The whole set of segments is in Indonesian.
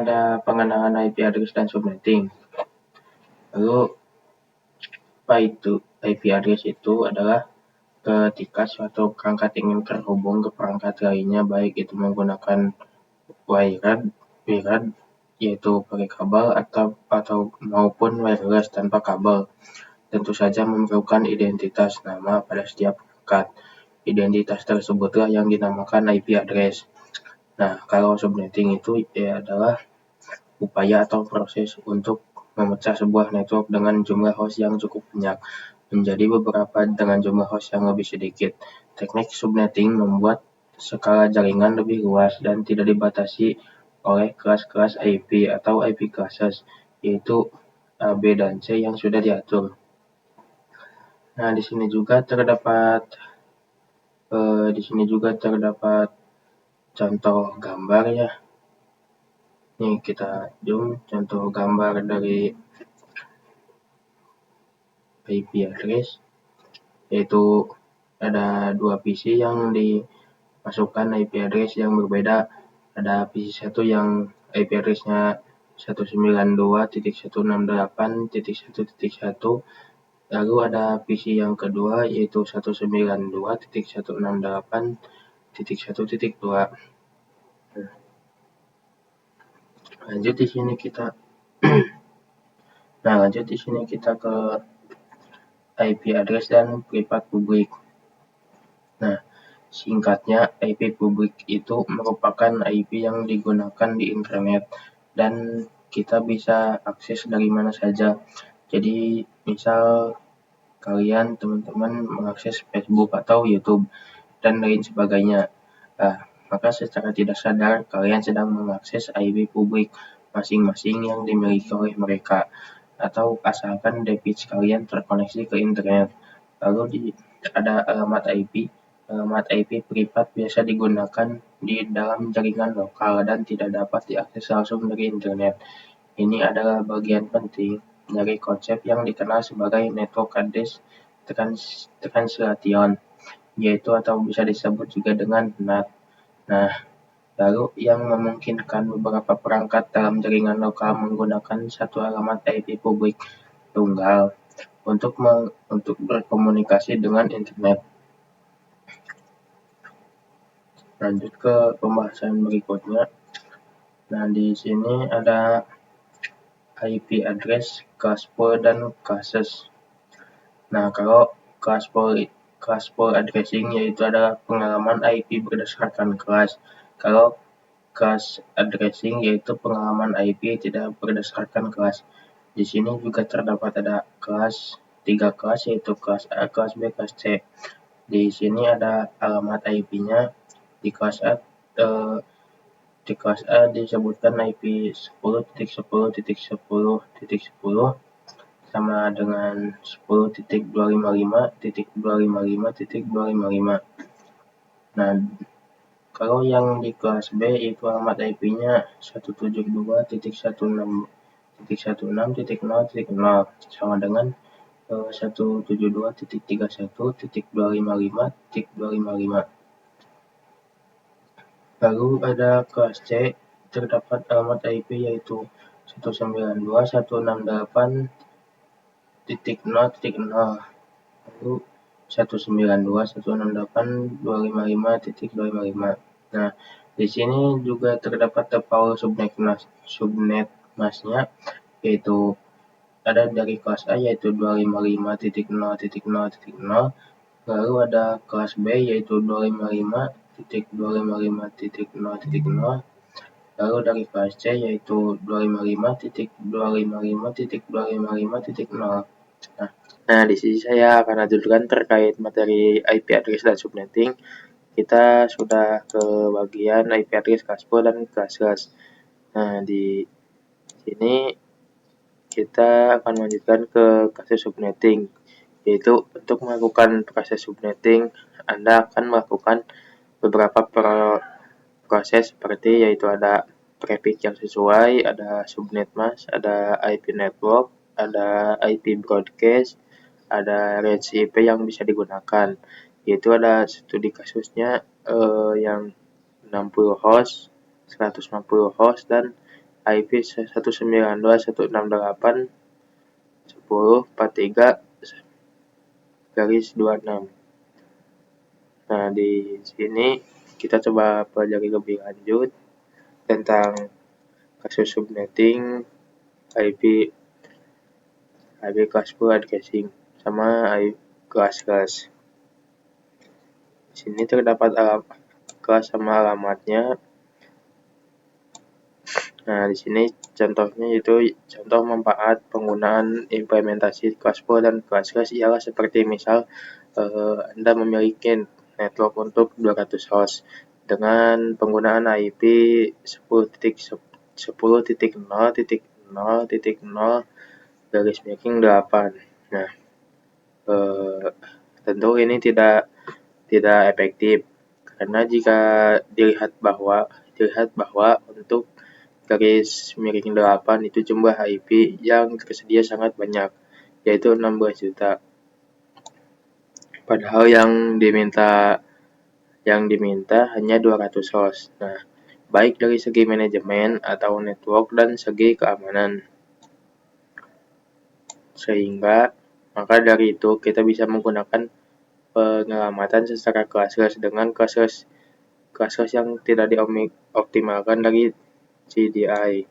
ada pengenalan IP address dan subnetting. Lalu apa itu IP address? Itu adalah ketika suatu perangkat ingin terhubung ke perangkat lainnya, baik itu menggunakan wired, yaitu pakai kabel atau maupun wireless tanpa kabel. Tentu saja memerlukan identitas nama pada setiap perangkat. Identitas tersebutlah yang dinamakan IP address. Nah, kalau subnetting itu adalah upaya atau proses untuk memecah sebuah network dengan jumlah host yang cukup banyak menjadi beberapa dengan jumlah host yang lebih sedikit. Teknik subnetting membuat skala jaringan lebih luas dan tidak dibatasi oleh kelas-kelas IP atau IP classes, yaitu A, B, dan C yang sudah diatur. Nah, di sini juga terdapat contoh gambar ya. Ini kita zoom contoh gambar dari IP address, yaitu ada dua PC yang dimasukkan IP address yang berbeda. Ada PC satu yang IP address-nya 192.168.1.1, lalu ada PC yang kedua yaitu 192.168.1.2. Lanjut di sini kita ke IP address dan privat publik. Nah, singkatnya IP publik itu merupakan IP yang digunakan di internet dan kita bisa akses dari mana saja. Jadi, misal kalian teman-teman mengakses Facebook atau YouTube dan lain sebagainya. Maka secara tidak sadar kalian sedang mengakses IP publik masing-masing yang dimiliki oleh mereka, atau asalkan device kalian terkoneksi ke internet. Lalu ada alamat IP. Alamat IP privat biasa digunakan di dalam jaringan lokal dan tidak dapat diakses langsung dari internet. Ini adalah bagian penting dari konsep yang dikenal sebagai Network Address Translation, yaitu atau bisa disebut juga dengan NAT. Nah, lalu yang memungkinkan beberapa perangkat dalam jaringan lokal menggunakan satu alamat IP publik tunggal untuk berkomunikasi dengan internet. Lanjut ke pembahasan berikutnya. Nah, di sini ada IP address, class pool, dan classes. Nah, kalau class pool addressing yaitu adalah pengalaman IP berdasarkan kelas. Kalau class addressing yaitu pengalaman IP tidak berdasarkan kelas. Di sini juga terdapat ada tiga kelas yaitu kelas A, kelas B, kelas C. Di sini ada alamat IP-nya. Di kelas A disebutkan IP 10.10.10.10 sama dengan 10.255.255.255. Nah, kalau yang di kelas B itu alamat IP-nya 172.16.0.0 sama dengan 172.31.255.255. Lalu ada kelas C, terdapat alamat IP yaitu 192.168.0.0, lalu 192.168.255.255. Nah, di sini juga terdapat default subnet mask-nya, yaitu ada dari kelas A yaitu 255.0.0.0, lalu ada kelas B yaitu 255.255.0.0, lalu dari kelas C yaitu 255.255.255.0. Nah, di sini saya akan ajukan terkait materi IP address dan subnetting. Kita sudah ke bagian IP address, class pool, dan classes. Nah, di sini kita akan melanjutkan ke proses subnetting, yaitu untuk melakukan proses subnetting, Anda akan melakukan beberapa proses seperti yaitu ada prefix yang sesuai, ada subnet mask, ada IP network, ada IP broadcast, ada range IP yang bisa digunakan, yaitu ada studi kasusnya yang 60 host, 150 host, dan IP 192.168.10.43/26. Nah, di sini kita coba pelajari lebih lanjut tentang kasus subnetting IP classful addressing sama IP kelas. Di sini terdapat kelas sama alamatnya. Nah, di sini contohnya itu contoh manfaat penggunaan implementasi classful dan kelas ialah seperti misal Anda memiliki network untuk 200 host dengan penggunaan IP 10.0.0.0.8. Nah, tentu ini tidak efektif karena jika dilihat bahwa untuk garis miring 8 itu jumlah IP yang tersedia sangat banyak, yaitu 16 juta. Padahal yang diminta hanya 200 host. Nah, baik dari segi manajemen atau network dan segi keamanan. Sehingga maka dari itu kita bisa menggunakan penyelamatan secara kelas dengan kelas yang tidak dioptimalkan dari CDR.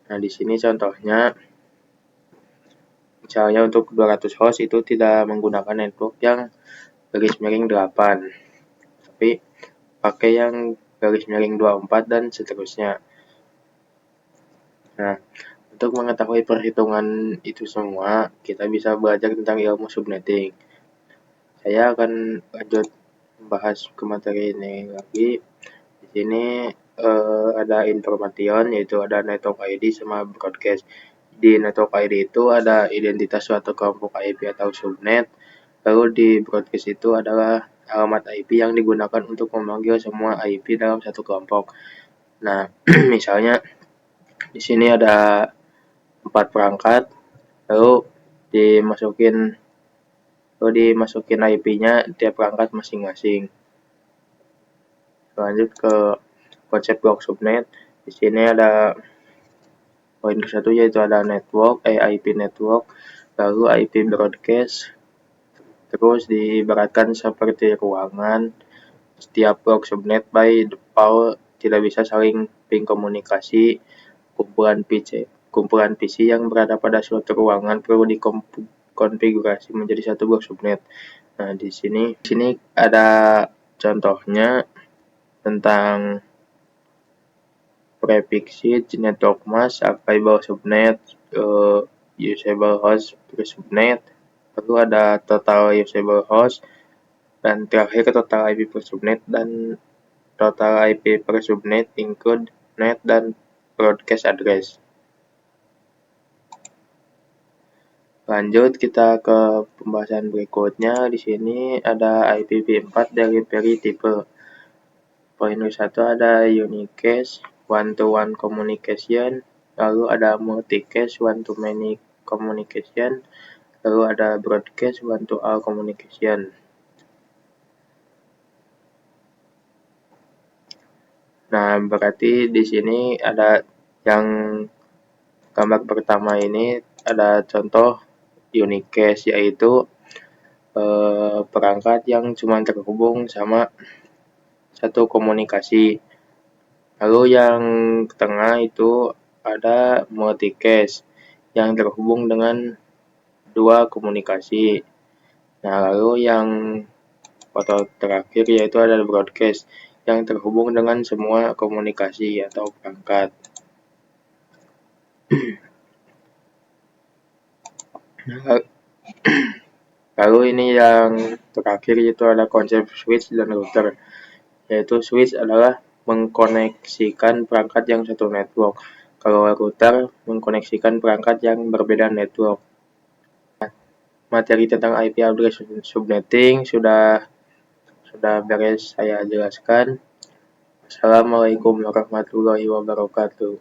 Nah, di sini contohnya misalnya untuk 200 host itu tidak menggunakan network yang garis miring 8, tapi pakai yang garis miring 24 dan seterusnya. Nah, untuk mengetahui perhitungan itu semua, kita bisa belajar tentang ilmu subnetting. Saya akan lanjut membahas ke materi ini lagi. Di sini ada information, yaitu ada network ID sama broadcast. Di network ID itu ada identitas suatu kelompok IP atau subnet. Lalu di broadcast itu adalah alamat IP yang digunakan untuk memanggil semua IP dalam satu kelompok. Nah, misalnya di sini ada 4 perangkat, lalu dimasukin IP-nya tiap perangkat masing-masing. Lanjut ke konsep blok subnet. Di sini ada poin ke-1, yaitu ada IP network, lalu IP broadcast. Terus diibaratkan seperti ruangan. Setiap blok subnet by default tidak bisa saling ping komunikasi. Kumpulan PC yang berada pada suatu ruangan perlu dikonfigurasi menjadi satu blok subnet. Nah, di sini ada contohnya tentang prefixed network mask, archival subnet, usable host per subnet, lalu ada total usable host, dan terakhir total IP per subnet dan total IP per subnet include net dan broadcast address. Lanjut kita ke pembahasan berikutnya. Di sini ada IPv4 delivery type. Poin ke-1 ada unicast one-to-one communication, lalu ada multicast one-to-many communication, lalu ada broadcast one-to-all communication. Nah, berarti di sini ada yang gambar pertama ini ada contoh unicast, yaitu perangkat yang cuma terhubung sama satu komunikasi. Lalu yang tengah itu ada multicast yang terhubung dengan 2 komunikasi. Nah, lalu yang foto terakhir yaitu ada broadcast yang terhubung dengan semua komunikasi atau perangkat. Lalu ini yang terakhir yaitu ada konsep switch dan router, yaitu switch adalah mengkoneksikan perangkat yang satu network, kalau router mengkoneksikan perangkat yang berbeda network. Materi tentang IP address subnetting sudah beres saya jelaskan. Assalamualaikum warahmatullahi wabarakatuh.